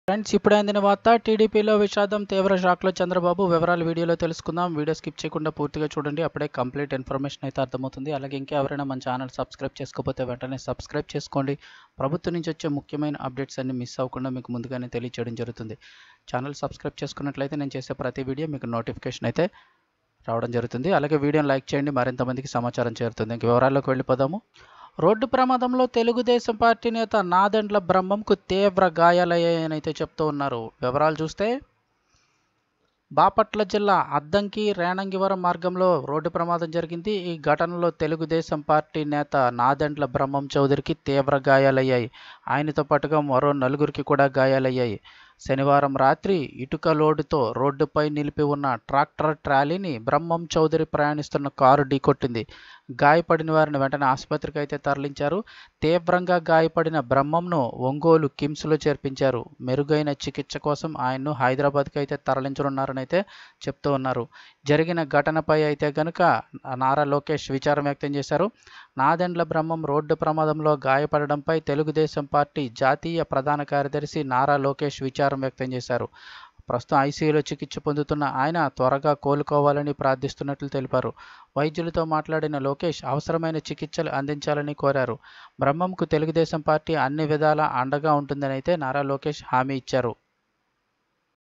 Friends, ఇప్పుడు అందిన వార్త. టీడీపీలో విషాదం, తీవ్ర షాక్లో చంద్రబాబు. వివరాలు వీడియోలో తెలుసుకుందాం. వీడియో స్కిప్ చేయకుండా పూర్తిగా చూడండి. అప్పుడే కంప్లీట్ ఇన్ఫర్మేషన్ అయితే అర్థమవుతుంది. అలాగే ఇంకెవరైనా మన ఛానల్ సబ్స్క్రైబ్ చేసుకోకపోతే వెంటనే సబ్స్క్రైబ్ చేసుకోండి. ప్రభుత్వం నుంచి వచ్చే ముఖ్యమైన అప్డేట్స్ అన్ని మిస్ అవ్వకుండా మీకు ముందుగానే తెలియజేయడం జరుగుతుంది. ఛానల్ సబ్స్క్రైబ్ చేసుకున్నట్లయితే నేను చేసే ప్రతి వీడియో మీకు నోటిఫికేషన్ అయితే రావడం జరుగుతుంది. అలాగే వీడియోని లైక్ చేయండి, మరింత మందికి సమాచారం చేరుతుంది. ఇంక వివరాల్లోకి వెళ్ళిపోదాము. రోడ్డు ప్రమాదంలో తెలుగుదేశం పార్టీ నేత నాదెండ్ల బ్రహ్మంకు తీవ్ర గాయాలయ్యాయని అయితే చెప్తూ ఉన్నారు. వివరాలు చూస్తే, బాపట్ల జిల్లా అద్దంకి రేణంగివరం మార్గంలో రోడ్డు ప్రమాదం జరిగింది. ఈ ఘటనలో తెలుగుదేశం పార్టీ నేత నాదెండ్ల బ్రహ్మం చౌదరికి తీవ్ర గాయాలయ్యాయి. ఆయనతో పాటుగా మరో నలుగురికి కూడా గాయాలయ్యాయి. శనివారం రాత్రి ఇటుక లోడుతో రోడ్డుపై నిలిపి ఉన్న ట్రాక్టర్ ట్రాలీని బ్రహ్మం చౌదరి ప్రయాణిస్తున్న కారు ఢీకొట్టింది. గాయపడిన వారిని వెంటనే ఆసుపత్రికి అయితే తరలించారు. తీవ్రంగా గాయపడిన బ్రహ్మంను ఒంగోలు కిమ్స్లో చేర్పించారు. మెరుగైన చికిత్స కోసం ఆయన్ను హైదరాబాద్కి అయితే తరలించనున్నారని అయితే చెప్తూ ఉన్నారు. జరిగిన ఘటనపై అయితే కనుక నారా లోకేష్ విచారం వ్యక్తం చేశారు. నాదెండ్ల బ్రహ్మం రోడ్డు ప్రమాదంలో గాయపడడంపై తెలుగుదేశం పార్టీ జాతీయ ప్రధాన కార్యదర్శి నారా లోకేష్ విచారం వ్యక్తం చేశారు. ప్రస్తుతం ఐసీయూలో చికిత్స పొందుతున్న ఆయన త్వరగా కోలుకోవాలని ప్రార్థిస్తున్నట్లు తెలిపారు. వైద్యులతో మాట్లాడిన లోకేష్ అవసరమైన చికిత్సలు అందించాలని కోరారు. బ్రహ్మంకు తెలుగుదేశం పార్టీ అన్ని విధాలా అండగా ఉంటుందని అయితే నారా లోకేష్ హామీ ఇచ్చారు.